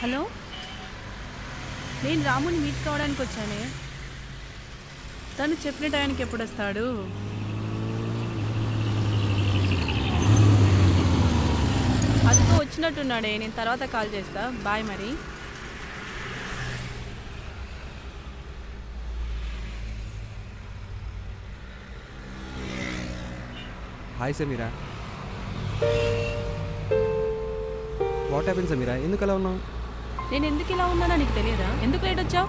Hello, నేను రాముని meet కావడానికి వచ్చానే. తను చెప్పిన టైంకి ఎప్పుడు వస్తాడు? అదితో వచ్చినట్టున్నాడే. నేను తర్వాత కాల్ చేస్తా. బాయ్. మరి hi Sameera. What happen Sameera? ఎందుకు అలా ఉన్నావు? నేను ఎందుకు ఇలా ఉన్నానో నీకు తెలియదా? ఎందుకు లేట్ వచ్చావు?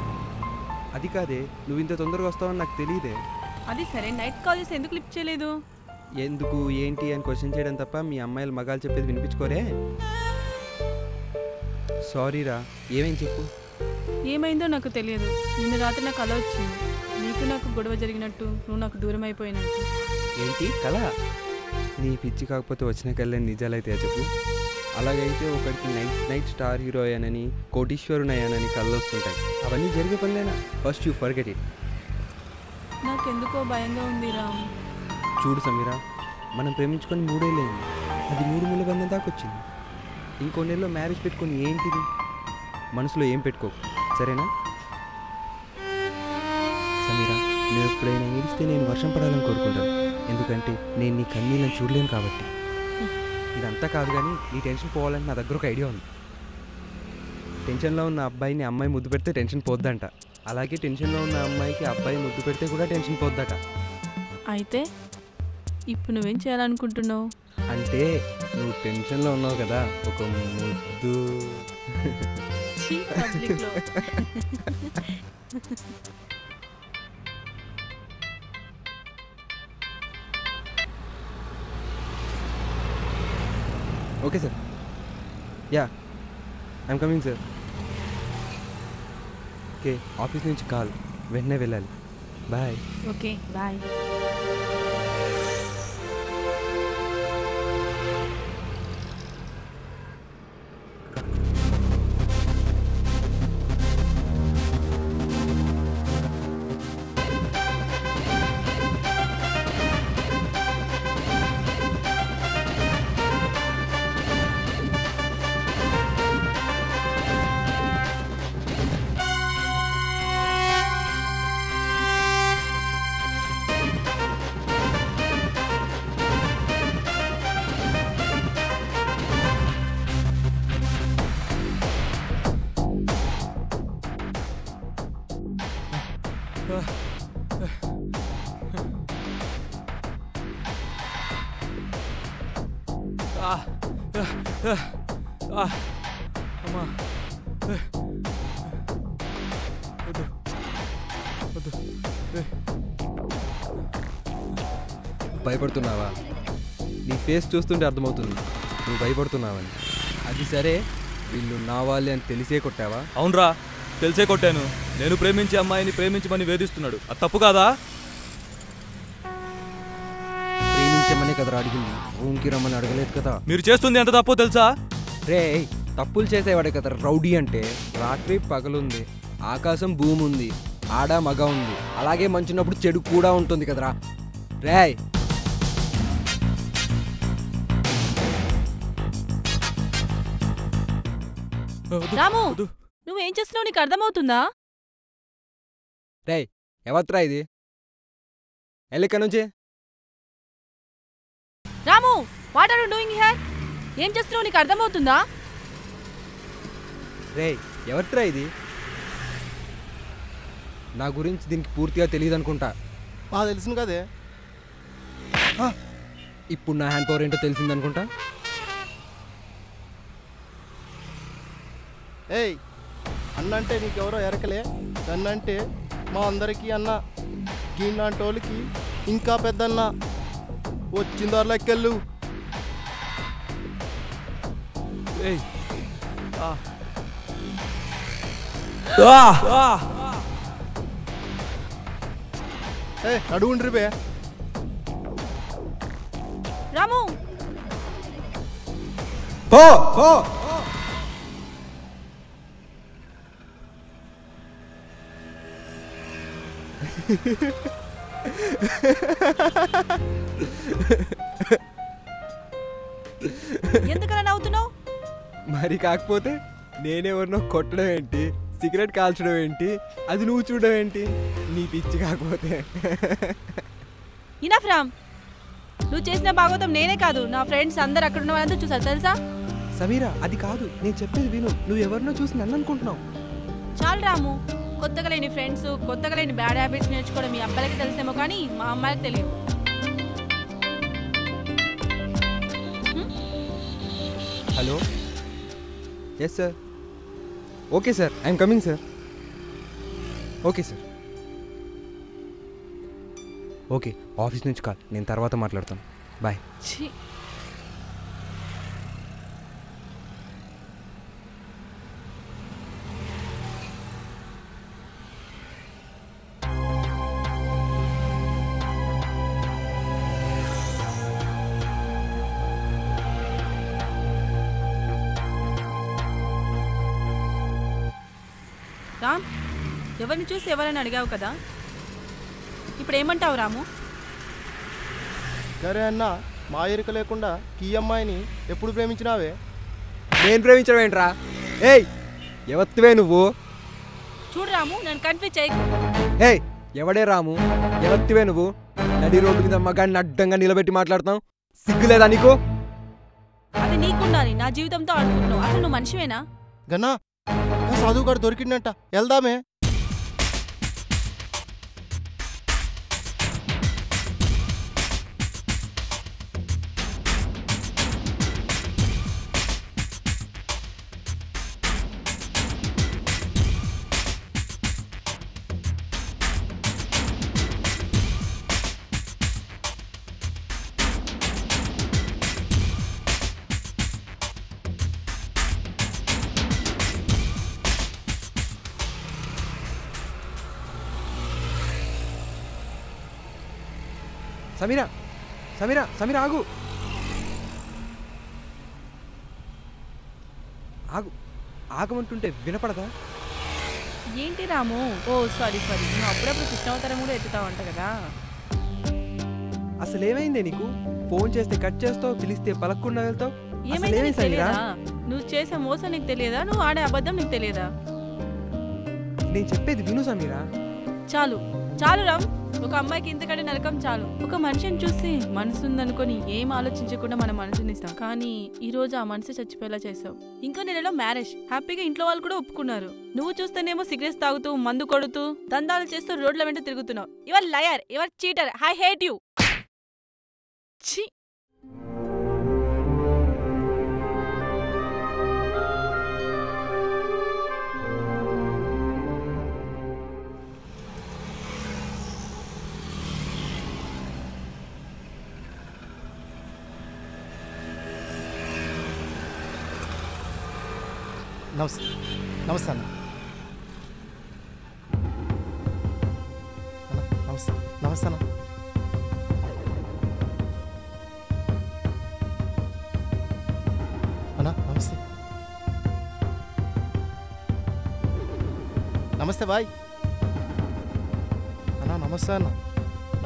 అది కాదే, నువ్వు ఇంత తొందరగా వస్తావని నాకు తెలియదే. అది సరే, నైట్ కాల్ చేసి ఎందుకు లిఫ్ట్ చేయలేదు? ఎందుకు ఏంటి అని క్వశ్చన్ చేయడం తప్ప మీ అమ్మాయిలు మగాలు చెప్పేది వినిపించుకోరే. సారీరా. ఏమేం చెప్పు. ఏమైందో నాకు తెలియదు. నిన్న రాత్రి నాకు కల వచ్చింది. నీకు నాకు గొడవ జరిగినట్టు, నువ్వు నాకు దూరం అయిపోయినట్టు. ఏంటి కళ? నీ పిచ్చి కాకపోతే వచ్చిన కళ్ళే నిజాలైతే చెప్పు. అలాగైతే ఒకరికి నైట్ స్టార్ హీరో అయ్యానని, కోటీశ్వరుని అయ్యానని కళ్ళు వస్తుంటాయి. అవన్నీ జరిగే పనిలేనా? First you forget it. నాకెందుకో భయంగా ఉంది రామ్. చూడు సమీరా, మనం ప్రేమించుకొని 3 ఏళ్ళైంది. అది 3 మూల బంధం దాకా వచ్చింది. ఇంకో నెలలో మ్యారేజ్ పెట్టుకొని ఏంటిది? మనసులో ఏం పెట్టుకోకు, సరేనా? సమీరా, నువ్వు ఎప్పుడైనా ఏడిస్తే నేను వర్షం పడాలని కోరుకుంటాను. ఎందుకంటే నేను నీ కన్నీళ్ళని చూడలేను కాబట్టి. ఇదంతా కాదు కానీ నీ టెన్షన్ పోవాలని నా దగ్గర ఒక ఐడియా ఉంది. టెన్షన్లో ఉన్న అబ్బాయిని అమ్మాయి ముద్దు పెడితే టెన్షన్ పోద్దంట. అలాగే టెన్షన్లో ఉన్న అమ్మాయికి అబ్బాయి ముద్దు పెడితే కూడా టెన్షన్ పోద్దట. అయితే ఇప్పుడు నువ్వేం చేయాలనుకుంటున్నావు? అంటే నువ్వు టెన్షన్లో ఉన్నావు కదా, ఒక ముద్దు. Okay sir. Yeah, I'm coming sir. Okay, office నుంచి కాల్, వెంటనే వెళ్ళాలి. బాయ్. Okay, bye. భయపడుతున్నావా? నీ ఫేస్ చూస్తుంటే అర్థమవుతుంది నువ్వు భయపడుతున్నావని. అది సరే, వీళ్ళు నా వాళ్ళే అని తెలిసే కొట్టావా? అవునరా, తెలిసే కొట్టాను. నేను ప్రేమించే అమ్మాయిని ప్రేమించమని వేధిస్తున్నాడు. అది తప్పు కాదా? ప్రేమించమనే కదా అడిగింది, రూమ్కి రమ్మని అడగలేదు కదా. మీరు చేస్తుంది ఎంత తప్పో తెలుసా? రే, తప్పులు చేసేవాడే కదా రౌడీ అంటే. రాత్రి పగలుంది, ఆకాశం భూమి ఉంది, ఆడ మగ ఉంది. అలాగే మంచున్నప్పుడు చెడు కూడా ఉంటుంది కదరా. రే, రాము, నువ్వేం చేస్తున్నావు నీకు అర్థమవుతుందా? రే, ఎవత్రా ఇది? ఎల్లిక నుంచి. Ramu, what are you doing here? ఏం చేస్తున్నావు నీకు అర్థమవుతుందా? రే, ఎవత్రా ఇది? నా గురించి దీనికి పూర్తిగా తెలియదు అనుకుంటా. బాగా తెలుసును కదే. ఇప్పుడు నా హ్యాండ్ పవర్ ఏంటో తెలిసిందనుకుంటా. ఏయ్, అన్నంటే నీకెవరో ఎరకలే, నన్నంటే మా అందరికీ అన్న. గిన్నెంటోళ్ళకి ఇంకా పెద్దన్న వచ్చిన దారిలోకెళ్ళు. ఏయ్ అడుగుండ్రి బే. రాము పో పో. ఎందుకలా నవ్వుతున్నావు? మరి కాకపోతే నేనెవరినో కొట్టడం ఏంటి, సిగరెట్ కాల్చడం ఏంటి, అది నువ్వు చూడడం ఏంటి? నీ పిచ్చి కాకపోతే. ఇనఫ్ రామ్, నువ్వు చేసిన భాగవతం నేనే కాదు, నా ఫ్రెండ్స్ అందరు అక్కడ ఉన్న వాళ్ళంతా చూసారు తెలుసా? సమీరా అది కాదు, నేను చెప్పేది విను. నువ్వు ఎవరినో చూసి నన్ను అనుకుంటున్నావు. చాలు రాము, కొత్తగా లేని ఫ్రెండ్స్, కొత్తగా లేని బ్యాడ్ హ్యాబిట్స్ నేర్చుకోవడం మీ అబ్బాయిలకి తెలిసేమో కానీ మా అమ్మాయికి తెలియదు. Hello, yes sir. Okay sir, I'm coming sir. Okay sir. Okay, office నుంచి కాల్, నేను తర్వాత మాట్లాడతాను. బాయ్. ఛీ, రామ్, ఎవరిని చూసి ఎవరైనా అడిగావు కదా, ఇప్పుడు ఏమంటావు రాము? సరే అన్న, మా ఎరుక లేకుండా ఈ అమ్మాయిని ఎప్పుడు ప్రేమించినావే? నేను ప్రేమించడం ఏంట్రా? ఏయ్, ఎవత్తువే నువ్వు? చూడు రాము, నన్ను కన్ఫ్యూజ్ చేయకు. ఏయ్, ఎవడే రాము? ఎవత్తువే నువ్వు? నడి రోడ్డు మీద మగాన్ని అడ్డంగా నిలబెట్టి మాట్లాడుతావు, సిగ్గులేదా నీకు? అది నీకుండాలి, నా జీవితంతో ఆడుకుంటున్నావు. అసలు నువ్వు మనిషివేనా? గన్నా సాధువు గారు దొరికిందంట, వెళ్దామే. సమీరా, సమీరా, సమీరా ఆగు, ఆగు, ఆగమంటుంటే వినపడదా? ఏంటి రాము? ఓ సారీ సారీ, నువ్వు అప్పుడప్పుడు కృష్ణావతారం కూడా ఎత్తుతావంట కదా. అసలు ఏమైందే నీకు? ఫోన్ చేస్తే కట్ చేస్తావు, పిలిస్తే పలక్కుండా వెళ్తావు. ఏమైంది నీకు తెలియదా? నువ్వు చేసే మోసం నీకు తెలియదా? నువ్వు ఆడే అబద్ధం నీకు తెలియదా? నేను చెప్పేది విను సమీరా. చాలు చాలు రామ్, ఒక అమ్మాయికి ఇంతకంటే నరకం చాలు. ఒక మనిషిని చూసి మనసు ఉందనుకొని ఏం ఆలోచించకుండా మన మనసుని ఇస్తాం, కానీ ఈ రోజు ఆ మనసు చచ్చిపోయేలా చేసావు. ఇంకో నెలలో మ్యారేజ్, హ్యాపీగా ఇంట్లో వాళ్ళు కూడా ఒప్పుకున్నారు. నువ్వు చూస్తేనేమో సిగరెట్స్ తాగుతూ, మందు కొడుతూ, దందాలు చేస్తూ రోడ్ల వెంట తిరుగుతున్నావు. Your liar, your cheater, I hate you. ఛీ, నమస్తే. నమస్తే అన్న. నమస్తే. నమస్తే అన్న. అన్న నమస్తే. నమస్తే బాయ్ అన్న. నమస్తే అన్న.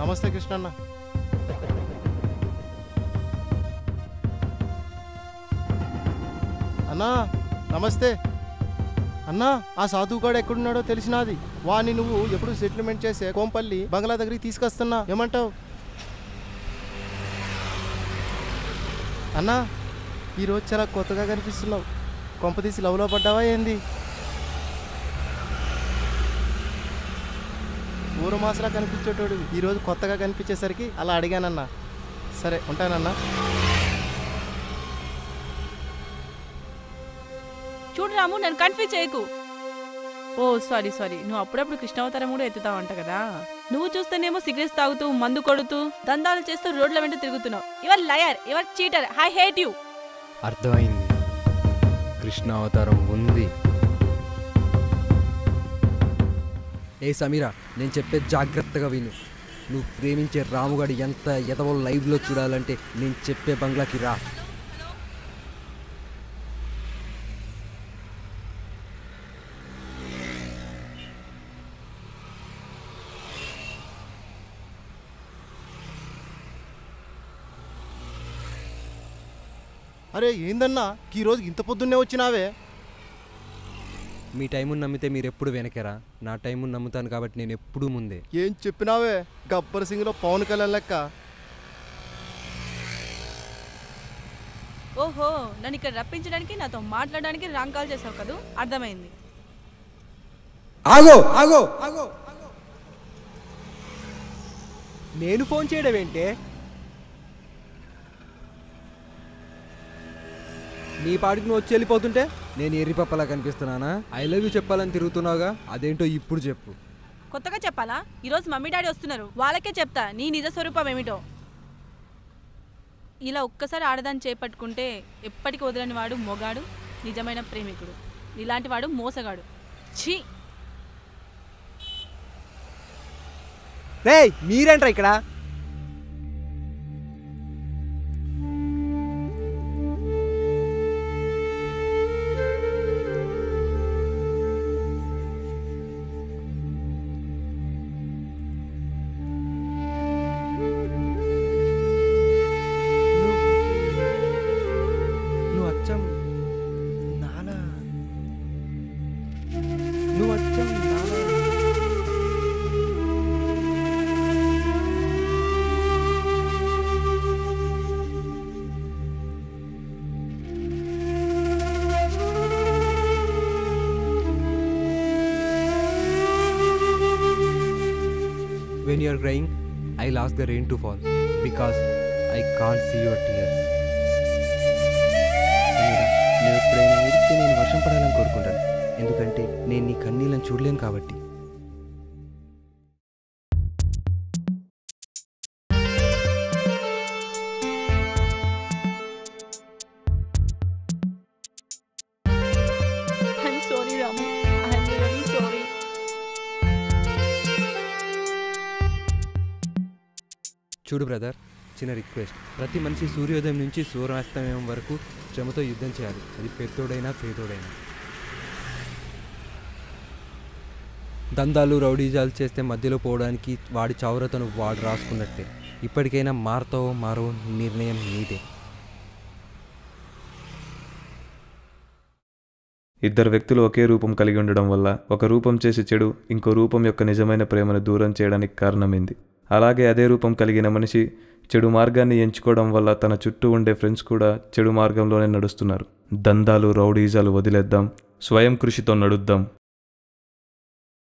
నమస్తే కృష్ణ అన్న. అన్నా నమస్తే అన్నా. ఆ సాధువుగాడు ఎక్కడున్నాడో తెలిసినది. వాణ్ణి నువ్వు ఎప్పుడు సెటిల్మెంట్ చేసే కోంపల్లి బంగ్లా దగ్గరికి తీసుకొస్తున్నా, ఏమంటావు అన్నా? ఈరోజు చాలా కొత్తగా కనిపిస్తున్నావు. కొంపతీసి లవ్లో పడ్డావా ఏంది? పూర్వమాసలా కనిపించేటోడు ఈరోజు కొత్తగా కనిపించేసరికి అలా అడిగానన్నా. సరే ఉంటానన్నా. చూడు రాము, నన్ను కన్ఫ్యూజ్ చేయకు. ఓ సారీ సారీ, నువ్వు అప్పుడప్పుడు కృష్ణావతారం కూడా ఎత్తుతావంట కదా. నువ్వు చూస్తేనేమో సిగరెట్స్ తాగుతూ మందు కొడుతూ దందాలు చేస్తూ రోడ్ల వెంట తిరుగుతున్నావు. Your liar, your cheater, I hate you. అర్థమైంది, కృష్ణ అవతారం ఉంది. ఏ సమీరా, నేను చెప్పే జాగ్రత్తగా విను. నువ్వు ప్రేమించే రాముగాడు ఎంత ఎదవో లైవ్లో చూడాలంటే నేను చెప్పే బంగ్లాకి రా. అరే ఏందన్నా ఈరోజు ఇంత పొద్దున్నే వచ్చినావే? మీ టైముని నమ్మితే మీరు ఎప్పుడు వెనకరా, నా టైముని నమ్ముతాను కాబట్టి నేను ఎప్పుడూ ముందే. ఏం చెప్పినావే? గబ్బర్ సింగ్లో పవన్ కళ్యాణ్ లెక్క. ఓహో, నన్ను ఇక్కడ రప్పించడానికి నాతో మాట్లాడడానికి రాంగ్ కాల్ చేసావు కదూ, అర్థమైంది. ఆగో ఆగో ఆగో, నేను ఫోన్ చేయడం ఏంటే? నీ పాటికి నువ్వు వచ్చి వెళ్ళిపోతుంటే నేను ఎర్రిపప్పలా కనిపిస్తున్నానా? ఐ లవ్ యూ చెప్పాలని తిరుగుతున్నావుగా, అదేంటో ఇప్పుడు చెప్పు. కొత్తగా చెప్పాలా? ఈరోజు మమ్మీ డాడీ వస్తున్నారు, వాళ్ళకే చెప్తా నీ నిజ స్వరూపం ఏమిటో. ఇలా ఒక్కసారి ఆడదాన్ని చేపట్టుకుంటే ఎప్పటికి వదలని వాడు మొగాడు, నిజమైన ప్రేమికుడు. ఇలాంటి వాడు మోసగాడు. ఛీ! రేయ్, మీరేంట్రా ఇక్కడ? When you are crying, I'll ask the rain to fall because I can't see your tears. నేను ఎప్పుడైనా ఏడిస్తే నేను వర్షం పడాలని కోరుకుంటాను, ఎందుకంటే నేను నీ కన్నీళ్ళని చూడలేను కాబట్టి. I'm sorry, Ramu. I'm really sorry. చూడు బ్రదర్, చిన్న రిక్వెస్ట్. ప్రతి మనిషి సూర్యోదయం నుంచి సూర్యాస్తమయం వరకు శ్రమతో యుద్ధం చేయాలి, అది పెద్దోడైనా పేదోడైనా. దందాలు రౌడీజాలు చేస్తే మధ్యలో పోవడానికి వాడి చౌరతను వాడు రాసుకున్నట్టే. ఇప్పటికైనా మారతావో మారవో నిర్ణయం నీదే. ఇద్దరు వ్యక్తులు ఒకే రూపం కలిగి ఉండడం వల్ల ఒక రూపం చేసి చెడు ఇంకో రూపం యొక్క నిజమైన ప్రేమను దూరం చేయడానికి కారణమైంది. అలాగే అదే రూపం కలిగిన మనిషి చెడు మార్గాన్ని ఎంచుకోవడం వల్ల తన చుట్టూ ఉండే ఫ్రెండ్స్ కూడా చెడు మార్గంలోనే నడుస్తున్నారు. దందాలు రౌడీజాలు వదిలేద్దాం, స్వయం కృషితో నడుద్దాం.